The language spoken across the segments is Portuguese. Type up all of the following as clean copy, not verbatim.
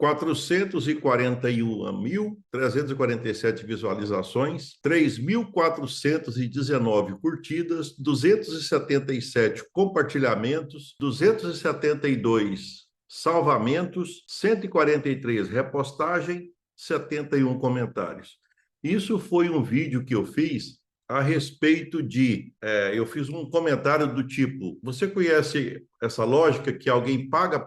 441.347 visualizações, 3.419 curtidas, 277 compartilhamentos, 272 salvamentos, 143 repostagem, 71 comentários. Isso foi um vídeo que eu fiz a respeito de... eu fiz um comentário do tipo: você conhece essa lógica que alguém paga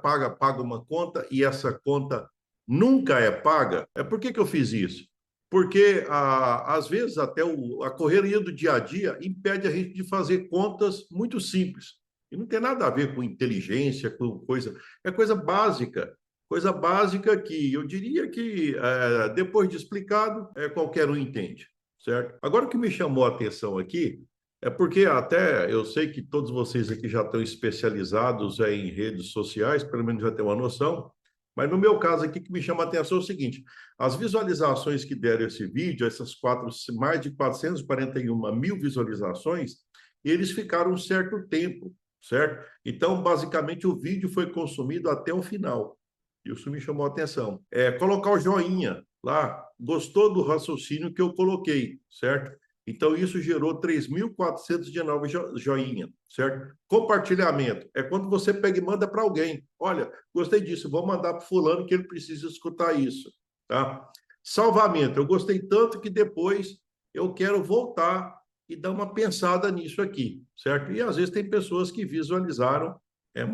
uma conta e essa conta nunca é paga? Por que eu fiz isso? Porque, às vezes, até a correria do dia a dia impede a gente de fazer contas muito simples. E não tem nada a ver com inteligência, com coisa... É coisa básica. Coisa básica que eu diria que, depois de explicado, qualquer um entende, certo? Agora, o que me chamou a atenção aqui é porque até eu sei que todos vocês aqui já estão especializados em redes sociais, pelo menos já tem uma noção, mas no meu caso aqui, que me chama a atenção é o seguinte: as visualizações que deram esse vídeo, mais de 441 mil visualizações, eles ficaram um certo tempo, certo? Então, basicamente, o vídeo foi consumido até o final. Isso me chamou a atenção. Colocar o joinha lá, gostou do raciocínio que eu coloquei, certo? Então, isso gerou 3.419 joinha, certo? Compartilhamento é quando você pega e manda para alguém. Olha, gostei disso, vou mandar para fulano que ele precisa escutar isso, tá? Salvamento, eu gostei tanto que depois eu quero voltar e dar uma pensada nisso aqui, certo? E às vezes tem pessoas que visualizaram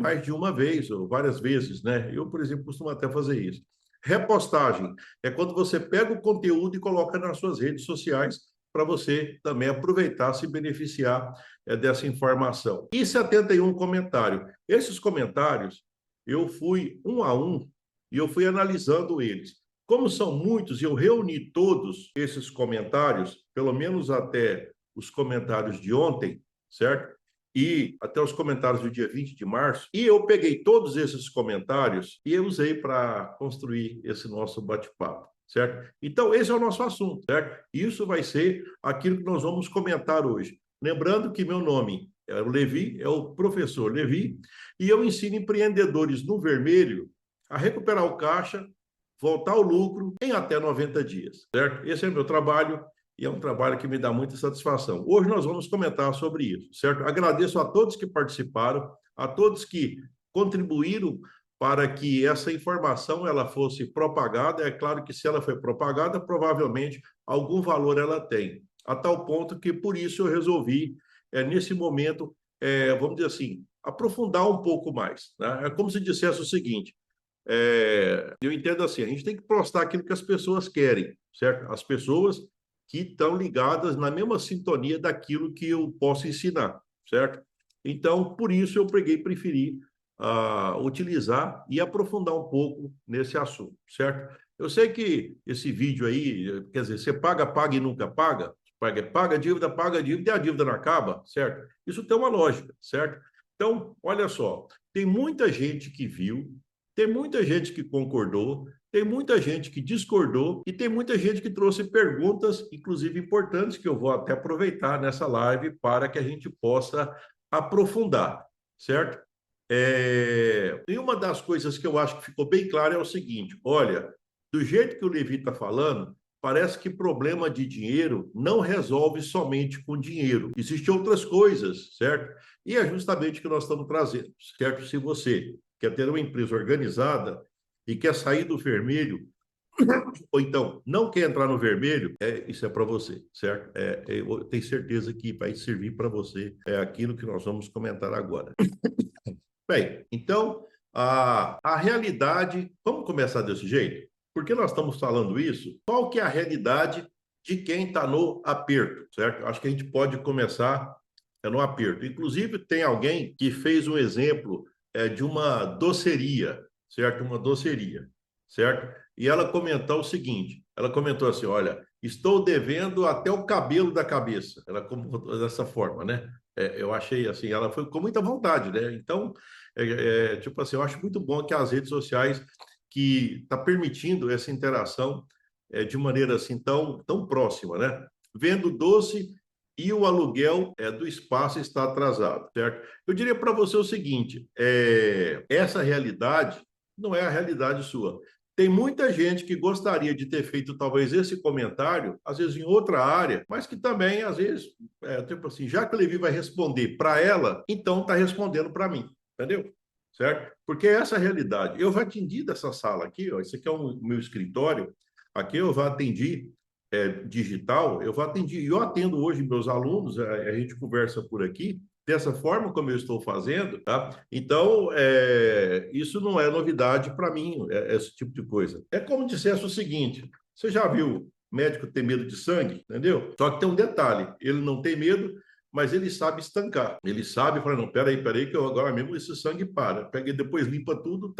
mais de uma vez ou várias vezes, né? Eu, por exemplo, costumo até fazer isso. Repostagem é quando você pega o conteúdo e coloca nas suas redes sociais para você também aproveitar, se beneficiar dessa informação. E 71 comentários. Esses comentários, eu fui um a um e eu fui analisando eles. Como são muitos, eu reuni todos esses comentários, pelo menos até os comentários de ontem, certo? E até os comentários do dia 20 de março, e eu peguei todos esses comentários e eu usei para construir esse nosso bate-papo, certo? Então, esse é o nosso assunto, certo? Isso vai ser aquilo que nós vamos comentar hoje. Lembrando que meu nome é o Levi, é o professor Levi, e eu ensino empreendedores no vermelho a recuperar o caixa, voltar ao lucro em até 90 dias, certo? Esse é o meu trabalho. E é um trabalho que me dá muita satisfação. Hoje nós vamos comentar sobre isso, certo? Agradeço a todos que participaram, a todos que contribuíram para que essa informação ela fosse propagada. É claro que se ela foi propagada, provavelmente algum valor ela tem. A tal ponto que, por isso, eu resolvi, nesse momento, vamos dizer assim, aprofundar um pouco mais, né? É como se dissesse o seguinte: eu entendo assim, a gente tem que postar aquilo que as pessoas querem, certo? As pessoas que estão ligadas na mesma sintonia daquilo que eu posso ensinar, certo? Então, por isso eu preferi utilizar e aprofundar um pouco nesse assunto, certo? Eu sei que esse vídeo aí, quer dizer, você paga e nunca paga, paga a dívida e a dívida não acaba, certo? Isso tem uma lógica, certo? Então, olha só, tem muita gente que viu, tem muita gente que concordou, tem muita gente que discordou e tem muita gente que trouxe perguntas, inclusive importantes, que eu vou até aproveitar nessa live para que a gente possa aprofundar, certo? E uma das coisas que eu acho que ficou bem claro é o seguinte: olha, do jeito que o Levi está falando, parece que problema de dinheiro não resolve somente com dinheiro. Existem outras coisas, certo? E é justamente o que nós estamos trazendo, certo? Se você quer ter uma empresa organizada e quer sair do vermelho, ou então não quer entrar no vermelho, isso é para você, certo? Eu tenho certeza que vai servir para você aquilo que nós vamos comentar agora. Bem, então, a realidade... Vamos começar desse jeito? Por que nós estamos falando isso? Qual que é a realidade de quem está no aperto, certo? Acho que a gente pode começar no aperto. Inclusive, tem alguém que fez um exemplo de uma doceria, certo? Uma doceria, certo? E ela comentou o seguinte, ela comentou assim: olha, estou devendo até o cabelo da cabeça. Ela comentou dessa forma, né? Eu achei assim, ela foi com muita vontade, né? Então, tipo assim, eu acho muito bom que as redes sociais que está permitindo essa interação de maneira assim tão próxima, né? Vendo doce e o aluguel do espaço está atrasado, certo? Eu diria para você o seguinte: essa realidade não é a realidade sua. Tem muita gente que gostaria de ter feito talvez esse comentário, às vezes em outra área, mas que também, às vezes, tipo assim, já que o Levi vai responder para ela, então está respondendo para mim, entendeu? Certo? Porque essa é a realidade. Eu já atendi dessa sala aqui, ó, esse aqui é o meu escritório, aqui eu já atendi digital, eu já atendi, eu atendo hoje meus alunos, a gente conversa por aqui, dessa forma como eu estou fazendo, tá? Então, isso não é novidade para mim, esse tipo de coisa. É como dissesse o seguinte: você já viu médico ter medo de sangue, entendeu? Só que tem um detalhe: ele não tem medo, mas ele sabe estancar. Ele sabe, fala, não, peraí, que eu agora mesmo esse sangue para. Pega e depois limpa tudo,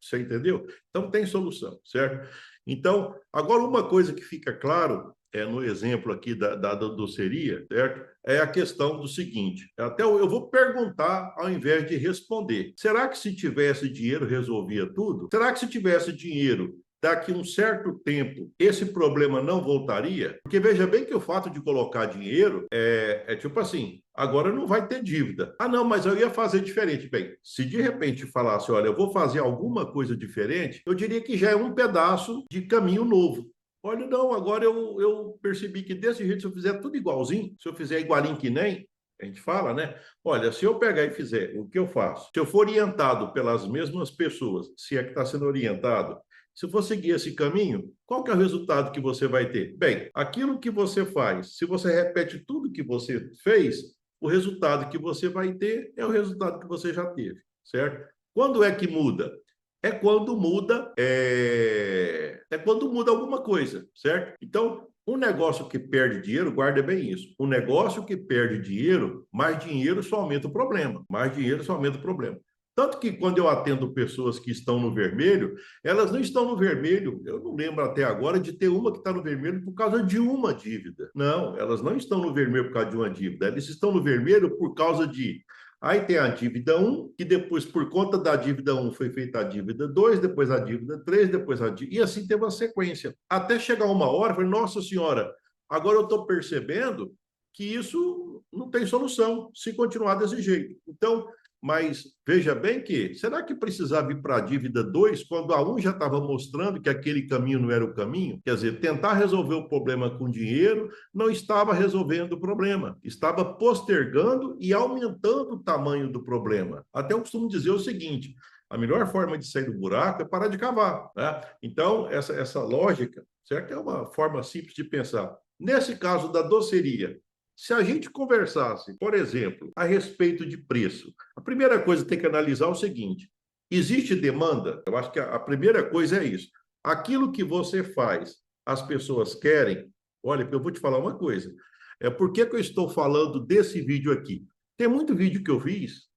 você entendeu? Então tem solução, certo? Então, agora uma coisa que fica claro no exemplo aqui da doceria, certo? É a questão do seguinte: até eu vou perguntar ao invés de responder. Será que se tivesse dinheiro resolvia tudo? Será que se tivesse dinheiro daqui a um certo tempo, esse problema não voltaria? Porque veja bem que o fato de colocar dinheiro é tipo assim, agora não vai ter dívida. Ah, não, mas eu ia fazer diferente. Bem, se de repente falasse, olha, eu vou fazer alguma coisa diferente, eu diria que já é um pedaço de caminho novo. Olha, não, agora eu percebi que desse jeito, se eu fizer tudo igualzinho, se eu fizer igualinho que nem, a gente fala, né? Olha, se eu pegar e fizer o que eu faço, se eu for orientado pelas mesmas pessoas, se é que está sendo orientado, se for seguir esse caminho, qual que é o resultado que você vai ter? Bem, aquilo que você faz, se você repete tudo que você fez, o resultado que você vai ter é o resultado que você já teve, certo? Quando é que muda? É quando muda alguma coisa, certo? Então, um negócio que perde dinheiro, guarda bem isso. Um negócio que perde dinheiro, mais dinheiro só aumenta o problema. Mais dinheiro só aumenta o problema. Tanto que quando eu atendo pessoas que estão no vermelho, elas não estão no vermelho. Eu não lembro até agora de ter uma que está no vermelho por causa de uma dívida. Não, elas não estão no vermelho por causa de uma dívida. Eles estão no vermelho por causa de. Aí tem a dívida 1, que depois, por conta da dívida 1, foi feita a dívida 2, depois a dívida 3, depois a dívida. E assim teve uma sequência. Até chegar uma hora, eu falei, nossa senhora, agora eu estou percebendo que isso não tem solução se continuar desse jeito. Então, mas veja bem que, será que precisava ir para a dívida 2 quando a 1 já estava mostrando que aquele caminho não era o caminho? Quer dizer, tentar resolver o problema com dinheiro não estava resolvendo o problema, estava postergando e aumentando o tamanho do problema. Até eu costumo dizer o seguinte: a melhor forma de sair do buraco é parar de cavar, né? Então, essa lógica, certo? É uma forma simples de pensar. Nesse caso da doceria, se a gente conversasse, por exemplo, a respeito de preço, a primeira coisa que tem que analisar é o seguinte: existe demanda? Eu acho que a primeira coisa é isso. Aquilo que você faz, as pessoas querem. Olha, eu vou te falar uma coisa. Por que eu estou falando desse vídeo aqui? Tem muito vídeo que eu fiz,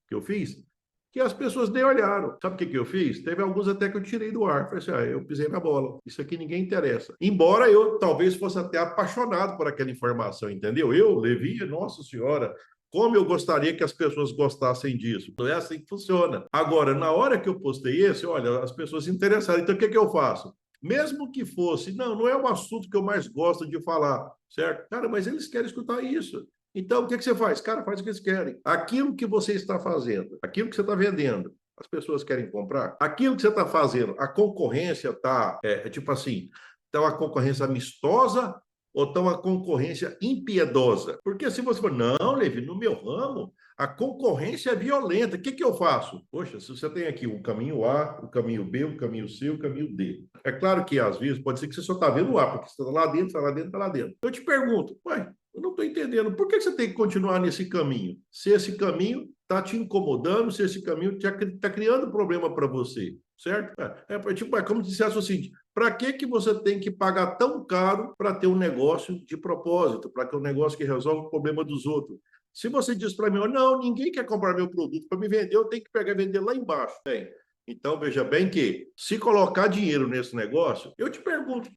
que as pessoas nem olharam. Sabe o que eu fiz? Teve alguns até que eu tirei do ar. Falei assim, eu pisei na bola. Isso aqui ninguém interessa. Embora eu talvez fosse até apaixonado por aquela informação, entendeu? Eu, Levi, nossa senhora, como eu gostaria que as pessoas gostassem disso. Não é assim que funciona. Agora, na hora que eu postei esse, olha, as pessoas se interessaram. Então, o que eu faço? Mesmo que fosse, não é o assunto que eu mais gosto de falar, certo? Cara, mas eles querem escutar isso. Então, o que você faz? Cara, faz o que eles querem. Aquilo que você está fazendo, aquilo que você está vendendo, as pessoas querem comprar. Aquilo que você está fazendo, a concorrência está, tipo assim, está uma concorrência amistosa ou está uma concorrência impiedosa? Porque se você for, não, Levi, no meu ramo, a concorrência é violenta. O que eu faço? Poxa, se você tem aqui o caminho A, o caminho B, o caminho C, o caminho D. É claro que, às vezes, pode ser que você só está vendo o A, porque você está lá dentro, está lá dentro, está lá dentro. Eu te pergunto, ué, eu não estou entendendo. Por que você tem que continuar nesse caminho? Se esse caminho está te incomodando, se esse caminho está criando problema para você, certo? É como se dissesse o seguinte: para que você tem que pagar tão caro para ter um negócio de propósito, para ter um negócio que resolve o problema dos outros? Se você diz para mim, não, ninguém quer comprar meu produto para me vender, eu tenho que pegar e vender lá embaixo. Bem, então veja bem que, se colocar dinheiro nesse negócio, eu te pergunto,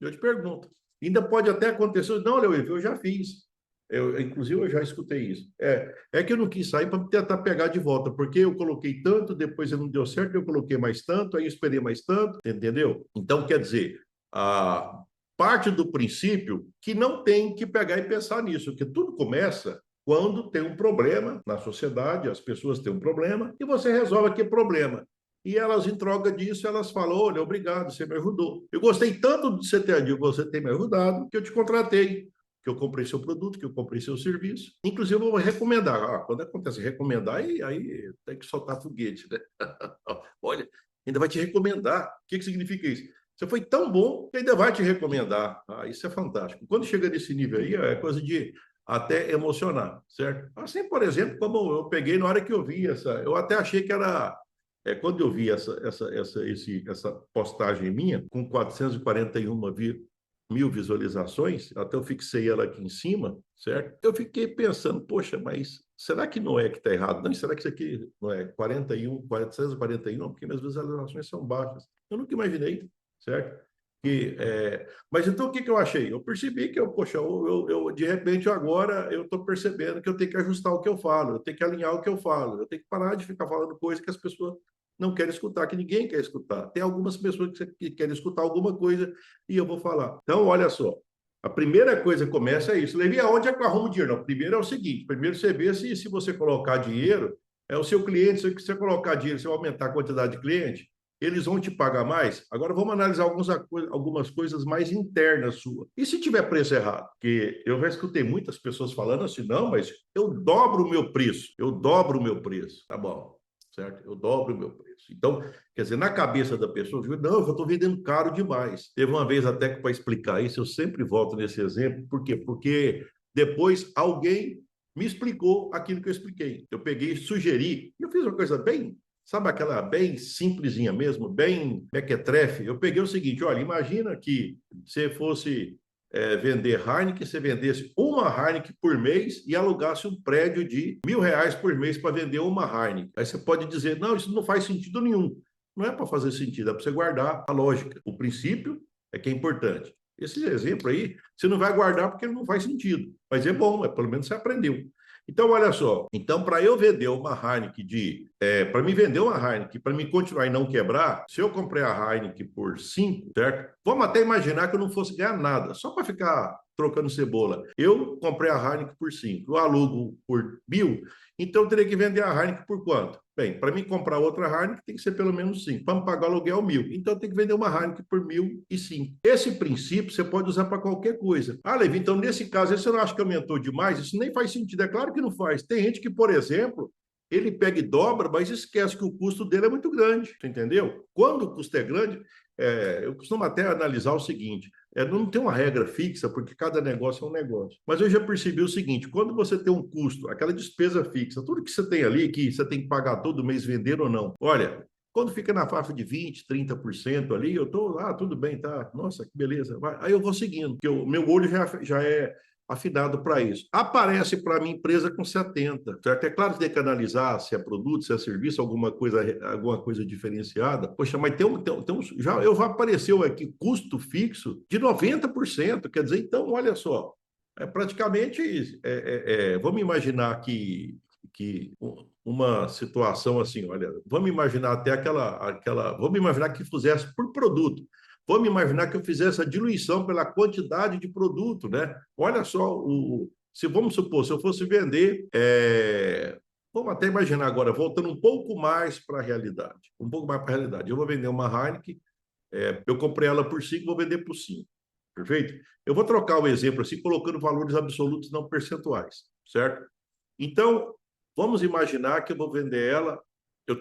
ainda pode até acontecer, não, Leandro, eu já fiz. Inclusive, eu já escutei isso. É que eu não quis sair para tentar pegar de volta, porque eu coloquei tanto, depois não deu certo, eu coloquei mais tanto, aí eu esperei mais tanto, entendeu? Então, quer dizer, a parte do princípio que não tem que pegar e pensar nisso, que tudo começa quando tem um problema na sociedade, as pessoas têm um problema, e você resolve aquele problema. e elas, em troca disso, elas falam, olha, obrigado, você me ajudou. Eu gostei tanto de você ter me ajudado, que eu te contratei, que eu comprei seu produto, que eu comprei seu serviço. Inclusive, eu vou recomendar. Quando acontece recomendar, aí tem que soltar foguete, né? Olha, ainda vai te recomendar. O que significa isso? Você foi tão bom que ainda vai te recomendar. Isso é fantástico. Quando chega nesse nível aí, é coisa de até emocionar, certo? Assim, por exemplo, como eu peguei na hora que eu vi eu até achei que era quando eu vi essa postagem minha, com 441 mil visualizações, até eu fixei ela aqui em cima, certo? Eu fiquei pensando, poxa, mas será que não é que está errado? Não, será que isso aqui não é 441? Não, porque minhas visualizações são baixas. Eu nunca imaginei, certo? Mas então o que eu achei? Eu percebi que poxa, de repente agora eu estou percebendo que eu tenho que ajustar o que eu falo, eu tenho que alinhar o que eu falo, eu tenho que parar de ficar falando coisa que as pessoas não querem escutar, que ninguém quer escutar. Tem algumas pessoas que querem escutar alguma coisa e eu vou falar. Então, olha só, a primeira coisa que começa é isso. Levi, aonde é que eu arrumo dinheiro? Não, primeiro é o seguinte, primeiro você vê se você colocar dinheiro, é o seu cliente, se você colocar dinheiro, se você aumentar a quantidade de cliente, eles vão te pagar mais? Agora vamos analisar algumas coisas mais internas suas. E se tiver preço errado? Porque eu já escutei muitas pessoas falando assim, não, mas eu dobro o meu preço. Eu dobro o meu preço. Tá bom, certo? Eu dobro o meu preço. Então, quer dizer, na cabeça da pessoa, eu digo, não, eu estou vendendo caro demais. Teve uma vez até que para explicar isso, eu sempre volto nesse exemplo. Por quê? Porque depois alguém me explicou aquilo que eu expliquei. Eu peguei e sugeri, e eu fiz uma coisa bem, sabe aquela bem simplesinha mesmo, bem mequetrefe? Eu peguei o seguinte, olha, imagina que você fosse vender Heineken, você vendesse uma Heineken por mês e alugasse um prédio de R$ 1.000 por mês para vender uma Heineken. Aí você pode dizer, não, isso não faz sentido nenhum. Não é para fazer sentido, é para você guardar a lógica. O princípio é que é importante. Esse exemplo aí, você não vai guardar porque ele não faz sentido. Mas é bom, pelo menos você aprendeu. Então, olha só. Então, para eu vender uma Heineken para mim vender uma Heineken, para mim continuar e não quebrar, se eu comprei a Heineken por 5, certo? Vamos até imaginar que eu não fosse ganhar nada, só para ficar trocando cebola. Eu comprei a Heineken por 5, eu alugo por 1.000, então eu teria que vender a Heineken por quanto? Bem, para mim comprar outra Heineken tem que ser pelo menos 5. Para me pagar o aluguel, 1.000. Então eu tenho que vender uma Heineken por 1.005. Esse princípio você pode usar para qualquer coisa. Levi, então nesse caso, você não acha que aumentou demais? Isso nem faz sentido. É claro que não faz. Tem gente que, por exemplo, ele pega e dobra, mas esquece que o custo dele é muito grande, entendeu? Quando o custo é grande, eu costumo até analisar o seguinte, não tem uma regra fixa, porque cada negócio é um negócio. Mas eu já percebi o seguinte, quando você tem um custo, aquela despesa fixa, tudo que você tem ali, que você tem que pagar todo mês, vender ou não, olha, quando fica na faixa de 20%, 30% ali, eu estou, tudo bem, tá, nossa, que beleza. Aí eu vou seguindo, porque o meu olho já é afinado para isso. Aparece para mim empresa com 70, certo? É claro que tem que analisar se é produto, se é serviço, alguma coisa diferenciada. Poxa, mas já apareceu aqui custo fixo de 90%, quer dizer, então, olha só, praticamente, vamos imaginar que uma situação assim, olha, vamos imaginar até vamos imaginar que fizesse por produto. Vamos imaginar que eu fizesse a diluição pela quantidade de produto, né? Olha só, se vamos supor, se eu fosse vender, vamos até imaginar agora, voltando um pouco mais para a realidade, Eu vou vender uma Heineken, eu comprei ela por 5, vou vender por 5, perfeito? Eu vou trocar o exemplo assim, colocando valores absolutos, não percentuais, certo? Então, vamos imaginar que eu vou vender ela,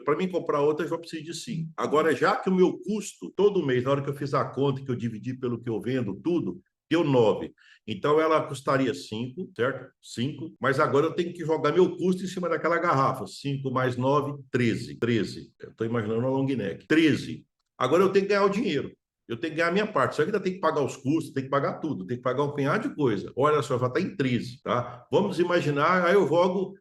para mim comprar outra, eu já preciso de 5. Agora, já que o meu custo, todo mês, na hora que eu fiz a conta, que eu dividi pelo que eu vendo, tudo, deu 9. Então, ela custaria 5, certo? 5. Mas agora eu tenho que jogar meu custo em cima daquela garrafa. 5 mais 9, 13. 13. Eu estou imaginando uma long neck. 13. Agora eu tenho que ganhar o dinheiro. Eu tenho que ganhar a minha parte. Só que ainda tem que pagar os custos, tem que pagar tudo, tem que pagar um punhado de coisa. Olha só, já está em 13, tá? Vamos imaginar, aí eu jogo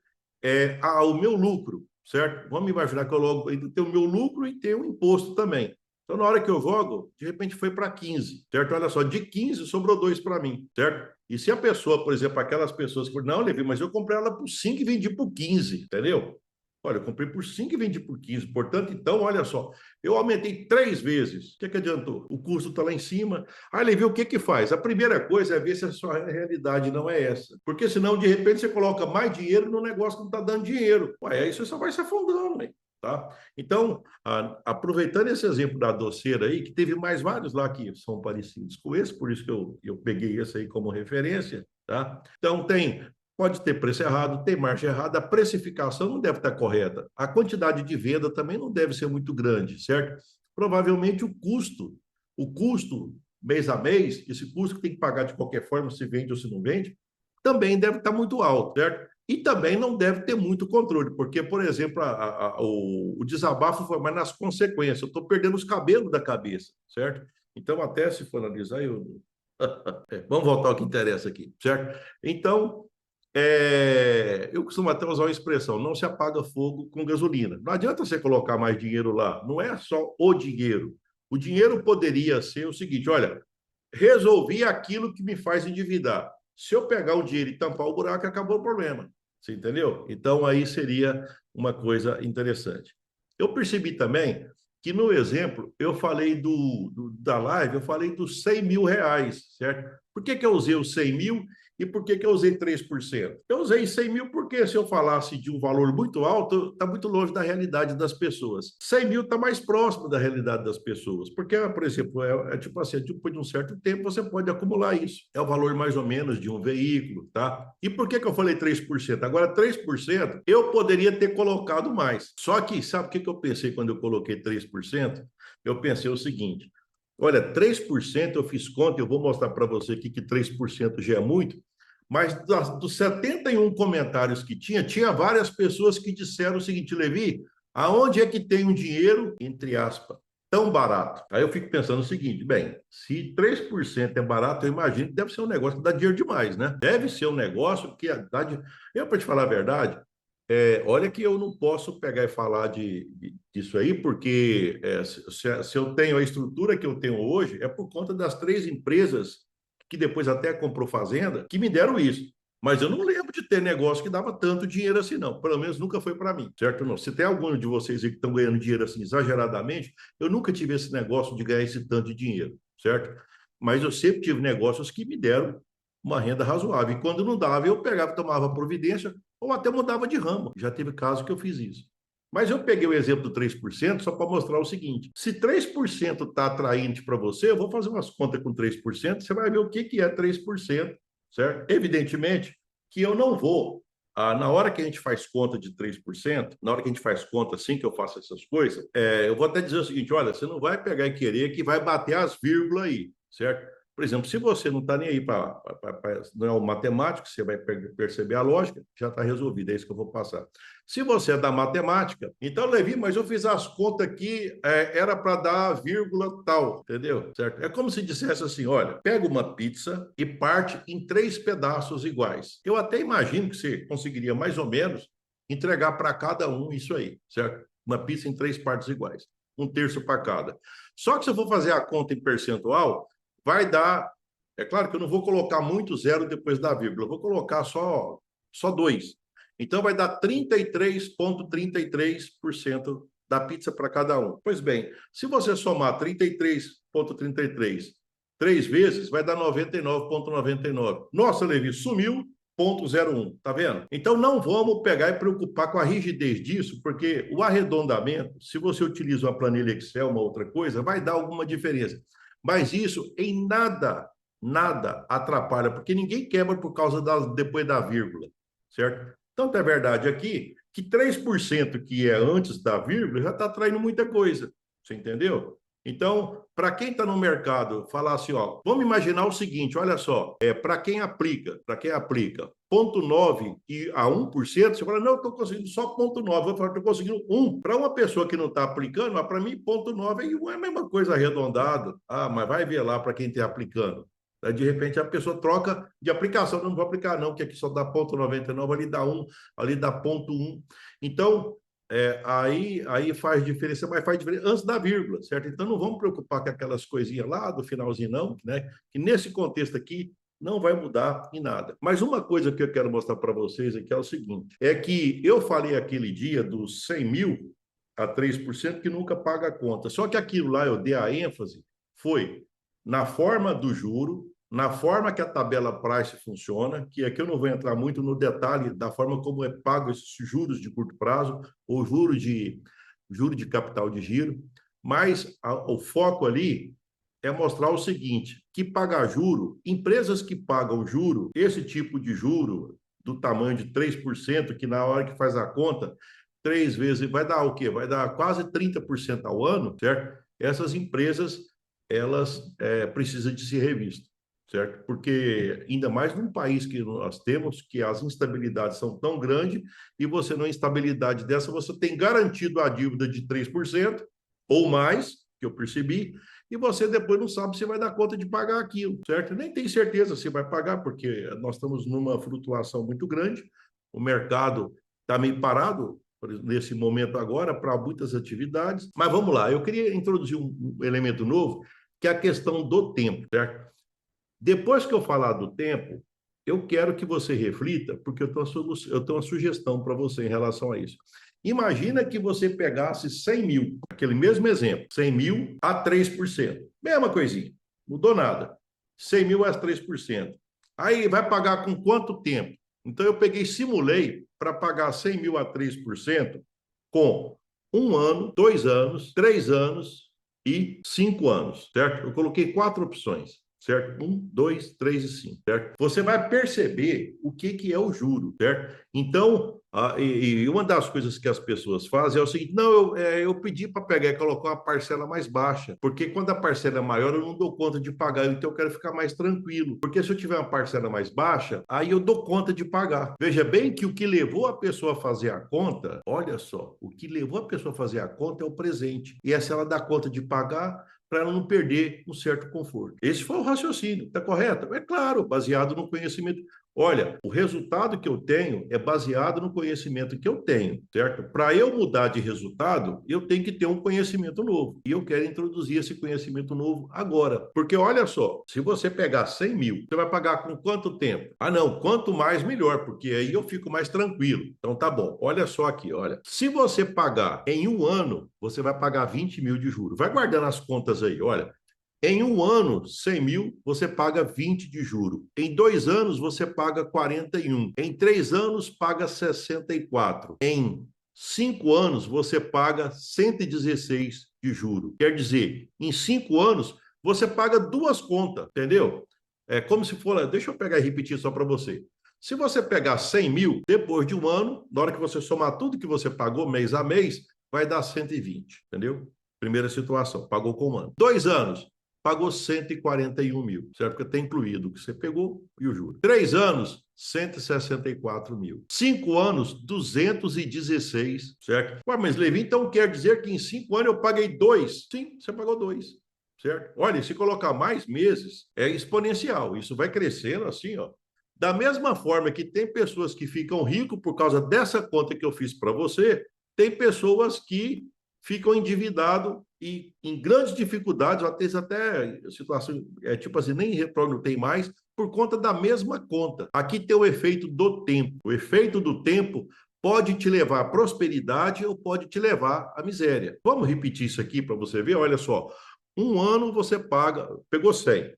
o meu lucro, certo? Vamos imaginar que eu logo tenho o meu lucro e tenho o imposto também. Então, na hora que eu jogo, de repente foi para 15, certo? Olha só, de 15 sobrou 2 para mim, certo? E se a pessoa, por exemplo, aquelas pessoas que não, Levi, mas eu comprei ela por 5 e vendi por 15, entendeu? Olha, eu comprei por 5 e vendi por 15. Portanto, então, olha só, eu aumentei 3 vezes. O que adiantou? O custo está lá em cima. Aí ele vê o que faz. A primeira coisa é ver se a sua realidade não é essa. Porque senão, de repente, você coloca mais dinheiro no negócio que não está dando dinheiro. Aí você só vai se afundando, hein? tá? Então, aproveitando esse exemplo da doceira aí, que teve mais vários lá que são parecidos com esse, por isso que eu peguei esse aí como referência, tá? Então, pode ter preço errado, tem margem errada, a precificação não deve estar correta, a quantidade de venda também não deve ser muito grande, certo? Provavelmente o custo mês a mês, esse custo que tem que pagar de qualquer forma, se vende ou se não vende, também deve estar muito alto, certo? E também não deve ter muito controle, porque, por exemplo, o desabafo foi mais nas consequências. Eu estou perdendo os cabelos da cabeça, certo? Então, até se for analisar, vamos voltar ao que interessa aqui, certo? Então, eu costumo até usar uma expressão: não se apaga fogo com gasolina. Não adianta você colocar mais dinheiro lá, não é só o dinheiro. O dinheiro poderia ser o seguinte: olha, resolvi aquilo que me faz endividar. Se eu pegar o dinheiro e tampar o buraco, acabou o problema. Você entendeu? Então, aí seria uma coisa interessante. Eu percebi também que no exemplo, eu falei da live, eu falei dos R$ 100.000, certo? Por que eu usei os 100 mil e por que eu usei 3%? Eu usei 100 mil porque se eu falasse de um valor muito alto, está muito longe da realidade das pessoas. 100 mil está mais próximo da realidade das pessoas, porque, por exemplo, tipo assim, depois de um certo tempo você pode acumular isso. É o valor mais ou menos de um veículo, tá? E por que eu falei 3%? Agora, 3% eu poderia ter colocado mais. Só que, sabe o que eu pensei quando eu coloquei 3%? Eu pensei o seguinte: olha, 3% eu fiz conta, eu vou mostrar para você aqui que 3% já é muito, mas dos 71 comentários que tinha várias pessoas que disseram o seguinte: Levi, aonde é que tem um dinheiro, entre aspas, tão barato? Aí eu fico pensando o seguinte: bem, se 3% é barato, eu imagino que deve ser um negócio que dá dinheiro demais, né? Deve ser um negócio que dá de... Eu, para te falar a verdade, olha que eu não posso pegar e falar disso aí, porque se eu tenho a estrutura que eu tenho hoje, é por conta das 3 empresas, que depois até comprou fazenda, que me deram isso. Mas eu não lembro de ter negócio que dava tanto dinheiro assim, não. Pelo menos nunca foi para mim, certo? Não. Se tem algum de vocês aí que estão ganhando dinheiro assim exageradamente, eu nunca tive esse negócio de ganhar esse tanto de dinheiro, certo? Mas eu sempre tive negócios que me deram uma renda razoável. E quando não dava, eu pegava, tomava providência, ou até mudava de ramo. Já teve caso que eu fiz isso. Mas eu peguei o exemplo do 3% só para mostrar o seguinte: se 3% está atraente para você, eu vou fazer umas contas com 3%, você vai ver o que é 3%, certo? Evidentemente que eu não vou. Na hora que a gente faz conta de 3%, na hora que a gente faz conta assim que eu faço essas coisas, eu vou até dizer o seguinte: olha, você não vai pegar e querer que vai bater as vírgulas aí, certo? Por exemplo, se você não está nem aí não é o matemático, você vai perceber a lógica, já está resolvido, é isso que eu vou passar. Se você é da matemática, então, Levi, mas eu fiz as contas aqui, era para dar vírgula tal, entendeu? Certo? É como se dissesse assim: olha, pega uma pizza e parte em 3 pedaços iguais. Eu até imagino que você conseguiria mais ou menos entregar para cada um isso aí, certo? Uma pizza em 3 partes iguais, 1/3 para cada. Só que se eu for fazer a conta em percentual, vai dar... É claro que eu não vou colocar muito zero depois da vírgula, eu vou colocar só 2. Então, vai dar 33,33% da pizza para cada um. Pois bem, se você somar 33,33 3 vezes, vai dar 99,99. Nossa, Levi, sumiu 0,01, tá vendo? Então, não vamos pegar e preocupar com a rigidez disso, porque o arredondamento, se você utiliza uma planilha Excel, uma outra coisa, vai dar alguma diferença. Mas isso em nada atrapalha, porque ninguém quebra por causa depois da vírgula, certo? Tanto é verdade aqui que 3% que é antes da vírgula já está atraindo muita coisa, você entendeu? Então, para quem está no mercado, falar assim, ó, vamos imaginar o seguinte: olha só, para quem aplica 0,9 e a 1%, você fala: não, eu estou conseguindo só 0,9, eu falo: estou conseguindo 1. Para uma pessoa que não está aplicando, mas para mim 0,9 é a mesma coisa arredondado. Mas vai ver lá para quem está aplicando. De repente a pessoa troca de aplicação: não vou aplicar não, que aqui só dá 0,99, ali dá 1, ali dá 0,1. Então, aí faz diferença, mas faz diferença antes da vírgula, certo? Então não vamos preocupar com aquelas coisinhas lá do finalzinho não, né? Que nesse contexto aqui não vai mudar em nada. Mas uma coisa que eu quero mostrar para vocês aqui é o seguinte: é que eu falei aquele dia dos 100 mil a 3% que nunca paga a conta. Só que aquilo lá eu dei a ênfase foi na forma do juro, na forma que a tabela price funciona, que aqui eu não vou entrar muito no detalhe da forma como é pago esses juros de curto prazo ou juros juro de capital de giro, mas o foco ali é mostrar o seguinte, que pagar juro, empresas que pagam juro, esse tipo de juro do tamanho de 3%, que na hora que faz a conta, 3 vezes, vai dar o quê? Vai dar quase 30% ao ano, certo? Essas empresas, elas precisam de ser revistas, certo? Porque ainda mais num país que nós temos, que as instabilidades são tão grandes, e você, numa instabilidade dessa, você tem garantido a dívida de 3% ou mais, que eu percebi, e você depois não sabe se vai dar conta de pagar aquilo, certo? Nem tem certeza se vai pagar, porque nós estamos numa flutuação muito grande, o mercado está meio parado nesse momento agora para muitas atividades. Mas vamos lá, eu queria introduzir um elemento novo, que é a questão do tempo, certo? Depois que eu falar do tempo, eu quero que você reflita, porque eu tenho uma sugestão para você em relação a isso. Imagina que você pegasse 100 mil, aquele mesmo exemplo, 100 mil a 3%. Mesma coisinha, mudou nada. 100 mil a 3%. Aí vai pagar com quanto tempo? Então eu simulei para pagar 100 mil a 3% com 1 ano, 2 anos, 3 anos e 5 anos, certo? Eu coloquei 4 opções. Certo? 1, 2, 3 e 5, certo? Você vai perceber o que é o juro, certo? Então, e uma das coisas que as pessoas fazem é o seguinte: não, eu pedi para pegar e colocar uma parcela mais baixa, porque quando a parcela é maior, eu não dou conta de pagar, então eu quero ficar mais tranquilo, porque se eu tiver uma parcela mais baixa, aí eu dou conta de pagar. Veja bem que o que levou a pessoa a fazer a conta, olha só, o que levou a pessoa a fazer a conta é o presente, e se ela dá conta de pagar, para ela não perder um certo conforto. Esse foi o raciocínio, está correto? É claro, baseado no conhecimento. Olha, o resultado que eu tenho é baseado no conhecimento que eu tenho, certo? Para eu mudar de resultado, eu tenho que ter um conhecimento novo. E eu quero introduzir esse conhecimento novo agora. Porque olha só, se você pegar 100 mil, você vai pagar com quanto tempo? Ah, não, quanto mais melhor, porque aí eu fico mais tranquilo. Então tá bom, olha só aqui, olha. Se você pagar em 1 ano, você vai pagar 20 mil de juros. Vai guardando as contas aí, olha. Em 1 ano, 100 mil, você paga 20 de juro. Em 2 anos, você paga 41. Em 3 anos, paga 64. Em 5 anos, você paga 116 de juro. Quer dizer, em 5 anos, você paga duas contas, entendeu? É como se for. Deixa eu pegar e repetir só para você. Se você pegar 100 mil, depois de 1 ano, na hora que você somar tudo que você pagou mês a mês, vai dar 120, entendeu? Primeira situação, pagou com 1 ano. 2 anos, pagou 141 mil, certo? Porque tem incluído o que você pegou e o juro. 3 anos, 164 mil. 5 anos, 216, certo? Ué, mas Levi, então quer dizer que em 5 anos eu paguei 2? Sim, você pagou 2, certo? Olha, se colocar mais meses, é exponencial. Isso vai crescendo assim, ó. Da mesma forma que tem pessoas que ficam ricos por causa dessa conta que eu fiz para você, tem pessoas que ficam endividados e em grandes dificuldades, às vezes até situação, tipo assim, nem retorno tem mais, por conta da mesma conta. Aqui tem o efeito do tempo. O efeito do tempo pode te levar à prosperidade ou pode te levar à miséria. Vamos repetir isso aqui para você ver? Olha só, 1 ano você paga, pegou 100,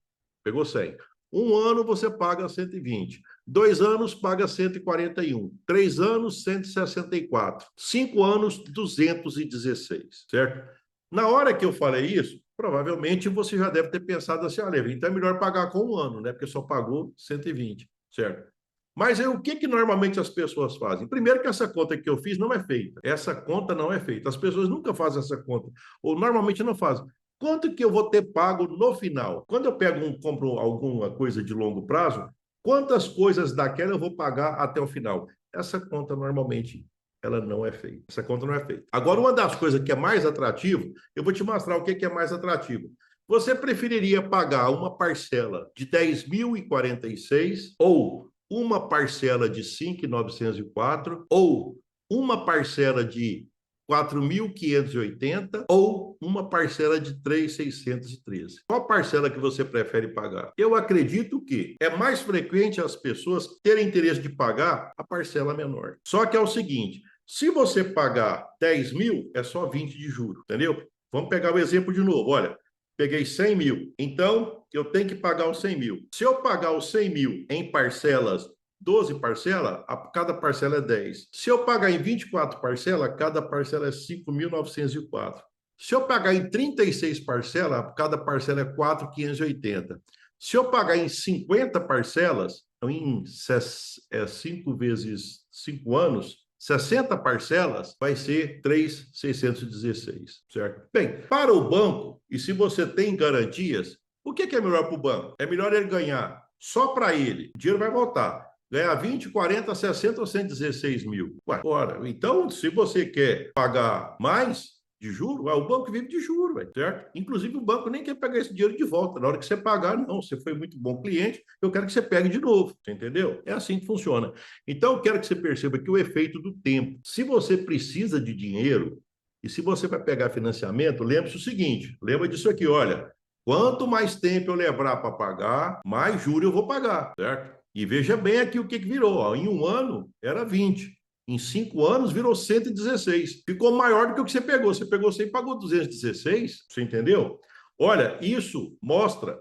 pegou 100. 1 ano você paga 120. 2 anos paga 141. 3 anos, 164. 5 anos, 216, certo? Na hora que eu falei isso, provavelmente você já deve ter pensado assim, olha, então é melhor pagar com 1 ano, né? Porque só pagou 120, certo? Mas o que normalmente as pessoas fazem? Primeiro que essa conta que eu fiz não é feita. Essa conta não é feita. As pessoas nunca fazem essa conta. Ou normalmente não fazem. Quanto que eu vou ter pago no final? Quando eu compro alguma coisa de longo prazo, quantas coisas daquela eu vou pagar até o final? Essa conta normalmente ela não é feita. Essa conta não é feita. Agora, uma das coisas que é mais atrativo, eu vou te mostrar o que é mais atrativo. Você preferiria pagar uma parcela de 10.046 ou uma parcela de 5.904 ou uma parcela de 4.580 ou uma parcela de 3.613. Qual parcela que você prefere pagar? Eu acredito que é mais frequente as pessoas terem interesse de pagar a parcela menor. Só que é o seguinte, se você pagar 10 mil, é só 20 de juros, entendeu? Vamos pegar o exemplo de novo, olha. Peguei 100 mil, então eu tenho que pagar os 100 mil. Se eu pagar os 100 mil em parcelas 12 parcelas, cada parcela é 10. Se eu pagar em 24 parcelas, cada parcela é 5.904. Se eu pagar em 36 parcelas, cada parcela é 4.580. Se eu pagar em 50 parcelas, então em 5 vezes 5 anos, 60 parcelas, vai ser 3.616, certo? Bem, para o banco, e se você tem garantias, o que é melhor para o banco? É melhor ele ganhar só para ele, o dinheiro vai voltar. Ganhar 20, 40, 60 ou 116 mil. Ué, ora, então, se você quer pagar mais de juro, o banco vive de juro, certo? Inclusive, o banco nem quer pegar esse dinheiro de volta. Na hora que você pagar, não, você foi muito bom cliente, eu quero que você pegue de novo, você entendeu? É assim que funciona. Então, eu quero que você perceba que o efeito do tempo. Se você precisa de dinheiro, e se você vai pegar financiamento, lembre-se o seguinte, lembra disso aqui, olha, quanto mais tempo eu levar para pagar, mais juros eu vou pagar, certo? E veja bem aqui o que virou. Ó. Em um ano, era 20. Em 5 anos, virou 116. Ficou maior do que o que você pegou. Você pegou 100 e pagou 216. Você entendeu? Olha, isso mostra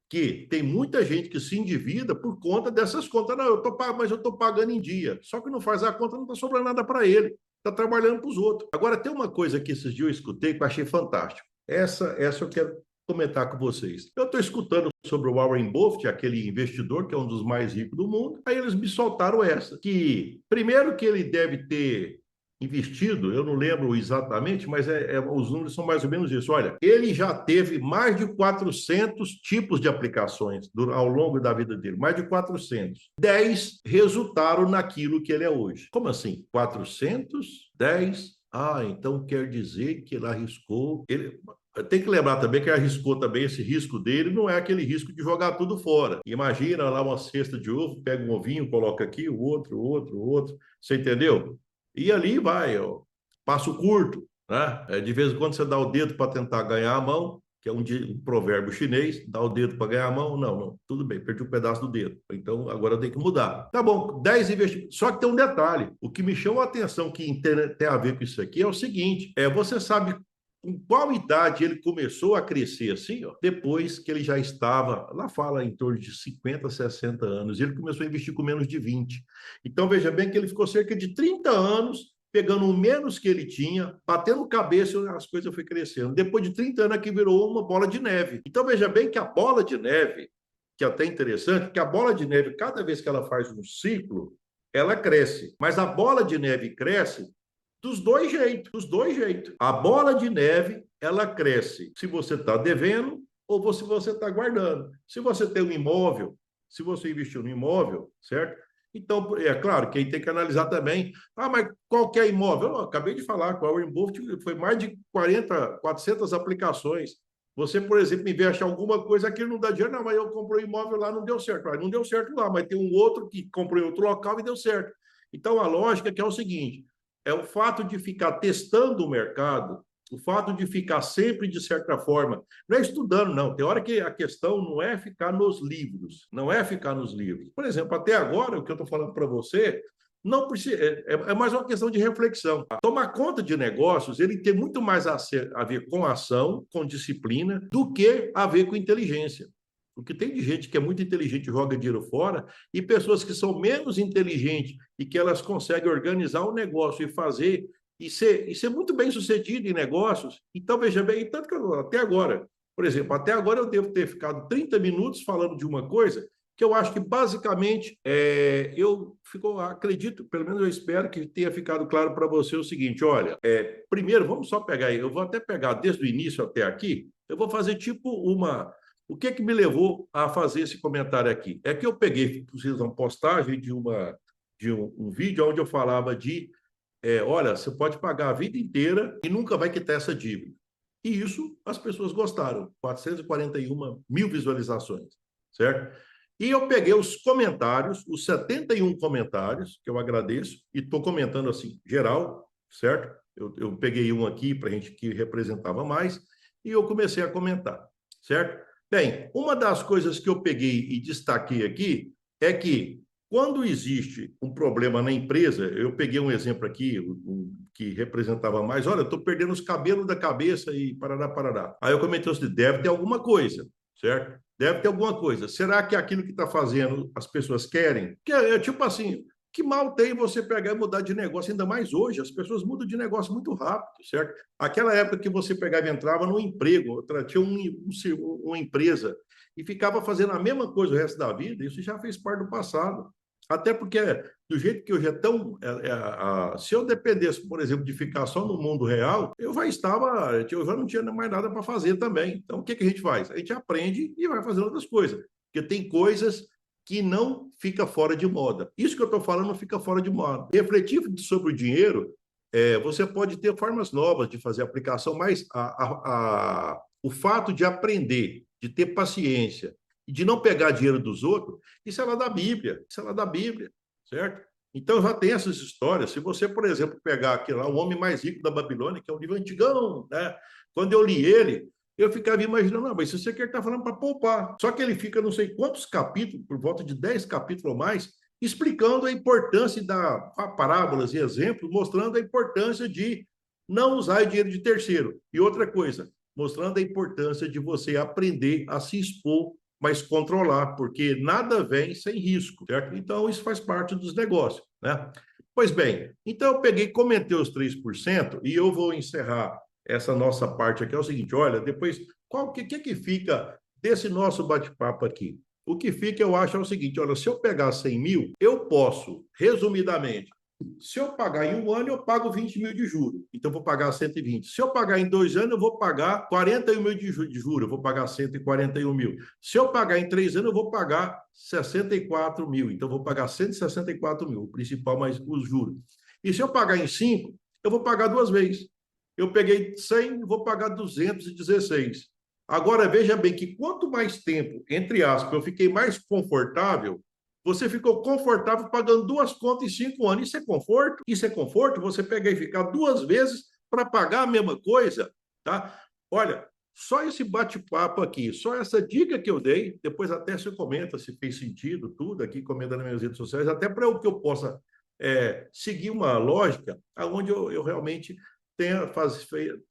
que tem muita gente que se endivida por conta dessas contas. Não, mas eu estou pagando em dia. Só que não faz a conta, não está sobrando nada para ele. Está trabalhando para os outros. Agora, tem uma coisa que esses dias eu escutei que eu achei fantástico. Essa eu quero comentar com vocês. Eu estou escutando sobre o Warren Buffett, aquele investidor que é um dos mais ricos do mundo. Aí eles me soltaram essa, que primeiro que ele deve ter investido, eu não lembro exatamente, mas os números são mais ou menos isso. Olha, ele já teve mais de 400 tipos de aplicações ao longo da vida dele, mais de 400. 10 resultaram naquilo que ele é hoje. Como assim? 400, 10... então quer dizer que ele arriscou... Tem que lembrar também que ele arriscou também, esse risco dele não é aquele risco de jogar tudo fora. Imagina lá uma cesta de ovo, pega um ovinho, coloca aqui, o outro. Você entendeu? E ali vai, ó, passo curto, né? De vez em quando você dá o dedo para tentar ganhar a mão, que é um provérbio chinês, dá o dedo para ganhar a mão. Não, tudo bem, perdi um pedaço do dedo. Então agora eu tenho que mudar. Tá bom, 10 investimentos. Só que tem um detalhe. O que me chama a atenção que tem a ver com isso aqui é o seguinte: você sabe com qual idade ele começou a crescer assim, ó, depois que ele já estava, lá fala em torno de 50, 60 anos, ele começou a investir com menos de 20. Então, veja bem que ele ficou cerca de 30 anos pegando o menos que ele tinha, batendo cabeça, as coisas foram crescendo. Depois de 30 anos, aqui virou uma bola de neve. Então, veja bem que a bola de neve, que é até interessante, que a bola de neve, cada vez que ela faz um ciclo, ela cresce. Mas a bola de neve cresce dos dois jeitos. A bola de neve, ela cresce se você está devendo ou se você está guardando. Se você tem um imóvel, se você investiu no imóvel, certo? Então, é claro que aí tem que analisar também. Mas qualquer imóvel? Eu acabei de falar, com a Warren Buffett foi mais de 400 aplicações. Você, por exemplo, investe alguma coisa que não dá dinheiro, não, mas eu comprei um imóvel lá, não deu certo. Não deu certo lá, mas tem um outro que comprou em outro local e deu certo. Então, a lógica é o seguinte: é o fato de ficar testando o mercado, o fato de ficar sempre, de certa forma, não é estudando, não. Tem hora que a questão não é ficar nos livros, não é ficar nos livros. Por exemplo, até agora, o que eu estou falando para você, não precisa, é mais uma questão de reflexão. Tomar conta de negócios, ele tem muito mais a ver com ação, com disciplina, do que a ver com inteligência. Porque tem de gente que é muito inteligente e joga dinheiro fora, e pessoas que são menos inteligentes e que elas conseguem organizar o negócio e fazer, e ser muito bem sucedido em negócios. Então, veja bem, tanto que até agora, por exemplo, até agora eu devo ter ficado 30 minutos falando de uma coisa que eu acho que basicamente acredito, pelo menos eu espero que tenha ficado claro para você o seguinte: olha, primeiro, vamos só pegar aí, eu vou até pegar desde o início até aqui, eu vou fazer tipo uma. O que me levou a fazer esse comentário aqui? É que eu peguei, fiz uma postagem de um vídeo onde eu falava olha, você pode pagar a vida inteira e nunca vai quitar essa dívida. E isso as pessoas gostaram, 441 mil visualizações, certo? E eu peguei os comentários, os 71 comentários, que eu agradeço, e estou comentando assim, geral, certo? Eu peguei um aqui para a gente que representava mais, e eu comecei a comentar, certo? Bem, uma das coisas que eu peguei e destaquei aqui é que quando existe um problema na empresa, eu peguei um exemplo aqui que representava mais, olha, eu estou perdendo os cabelos da cabeça e parará. Aí eu comentei assim, deve ter alguma coisa, certo? Deve ter alguma coisa. Será que aquilo que está fazendo as pessoas querem? Que é tipo assim, que mal tem você pegar e mudar de negócio, ainda mais hoje. As pessoas mudam de negócio muito rápido, certo? Aquela época que você pegava e entrava no emprego, tinha uma empresa e ficava fazendo a mesma coisa o resto da vida, isso já fez parte do passado. Até porque, do jeito que hoje é tão. Se eu dependesse, por exemplo, de ficar só no mundo real, eu já não tinha mais nada para fazer também. Então, o que a gente faz? A gente aprende e vai fazendo outras coisas. Porque tem coisas que não fica fora de moda. Isso que eu estou falando não fica fora de moda. Refletir sobre o dinheiro, você pode ter formas novas de fazer aplicação, mas o fato de aprender, de ter paciência, e de não pegar dinheiro dos outros, isso é lá da Bíblia, certo? Então já tem essas histórias. Se você, por exemplo, pegar aquele lá, o homem mais rico da Babilônia, que é um livro antigão, né? Quando eu li ele, eu ficava imaginando, não, mas isso aqui ele está falando para poupar. Só que ele fica não sei quantos capítulos, por volta de 10 capítulos ou mais, explicando a importância da parábolas e exemplos, mostrando a importância de não usar dinheiro de terceiro. E outra coisa, mostrando a importância de você aprender a se expor, mas controlar, porque nada vem sem risco, certo? Então, isso faz parte dos negócios, né? Pois bem, então eu peguei, comentei os 3% e eu vou encerrar essa nossa parte aqui. É o seguinte, olha, depois, que fica desse nosso bate-papo aqui? O que fica, eu acho, é o seguinte, olha, se eu pegar 100 mil, eu posso, resumidamente, se eu pagar em um ano, eu pago 20 mil de juros. Então, eu vou pagar 120. Se eu pagar em 2 anos, eu vou pagar 41 mil de juros. Eu vou pagar 141 mil. Se eu pagar em 3 anos, eu vou pagar 64 mil. Então, eu vou pagar 164 mil, o principal mais os juros. E se eu pagar em 5, eu vou pagar 2 vezes. Eu peguei 100, vou pagar 216. Agora, veja bem que quanto mais tempo, entre aspas, eu fiquei mais confortável, você ficou confortável pagando 2 contas em 5 anos. Isso é conforto? Isso é conforto? Você pegar e ficar 2 vezes para pagar a mesma coisa, tá? Olha, só esse bate-papo aqui, só essa dica que eu dei, depois até você comenta se fez sentido, tudo aqui, comenta nas minhas redes sociais, até para que eu possa seguir uma lógica onde eu realmente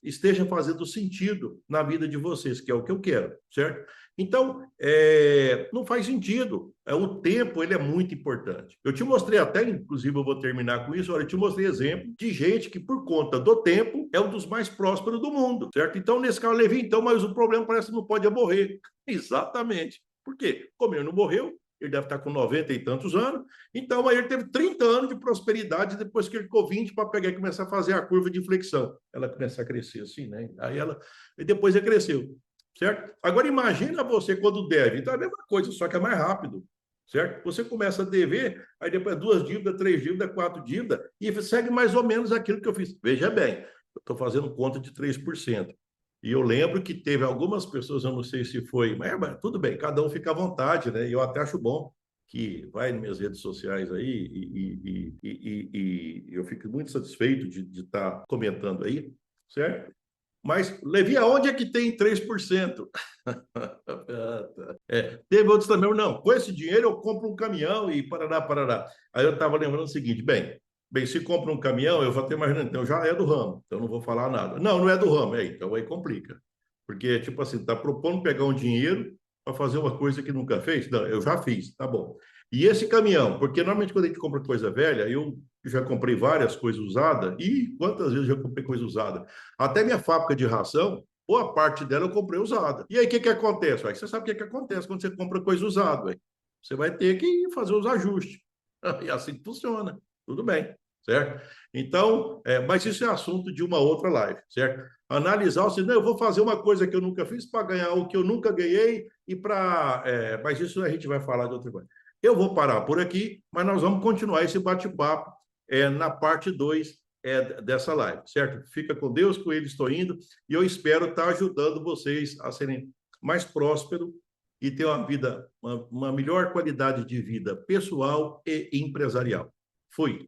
esteja fazendo sentido na vida de vocês, que é o que eu quero, certo? Então, não faz sentido. O tempo, ele é muito importante. Eu te mostrei até, inclusive, eu vou terminar com isso, olha, eu te mostrei exemplo de gente que, por conta do tempo, é um dos mais prósperos do mundo, certo? Então, nesse caso, Levi, então, mas o problema parece que não pode morrer. Exatamente. Por quê? Como ele não morreu, ele deve estar com 90 e tantos anos, então aí ele teve 30 anos de prosperidade depois que ele ficou 20 para pegar e começar a fazer a curva de inflexão. Ela começa a crescer assim, né? E depois ele cresceu, certo? Agora imagina você quando deve, então é a mesma coisa, só que é mais rápido, certo? Você começa a dever, aí depois 2 dívidas, 3 dívidas, 4 dívidas, e segue mais ou menos aquilo que eu fiz. Veja bem, eu estou fazendo conta de 3%. E eu lembro que teve algumas pessoas, eu não sei se foi, mas tudo bem, cada um fica à vontade, né? E eu até acho bom que vai nas minhas redes sociais aí e eu fico muito satisfeito de estar comentando aí, certo? Mas, Levi, aonde é que tem 3%? Teve outros também, não, com esse dinheiro eu compro um caminhão e parará, parará. Aí eu estava lembrando o seguinte, bem, se compra um caminhão, eu vou até imaginando, então já é do ramo, então não vou falar nada. Não, não é do ramo, então aí complica. Porque, tipo assim, está propondo pegar um dinheiro para fazer uma coisa que nunca fez? Não, eu já fiz, tá bom. E esse caminhão, porque normalmente quando a gente compra coisa velha, eu já comprei várias coisas usadas, e quantas vezes eu já comprei coisa usada? Até minha fábrica de ração, boa parte dela eu comprei usada. E aí o que acontece? Você sabe o que acontece quando você compra coisa usada? Você vai ter que fazer os ajustes. E assim funciona. Tudo bem, certo? Então, mas isso é assunto de uma outra live, certo? Analisar, se não, eu vou fazer uma coisa que eu nunca fiz para ganhar o que eu nunca ganhei e para... mas isso a gente vai falar de outra coisa. Eu vou parar por aqui, mas nós vamos continuar esse bate-papo na parte 2 dessa live, certo? Fica com Deus, com ele estou indo, e eu espero estar ajudando vocês a serem mais prósperos e ter uma vida, uma melhor qualidade de vida pessoal e empresarial. Fui.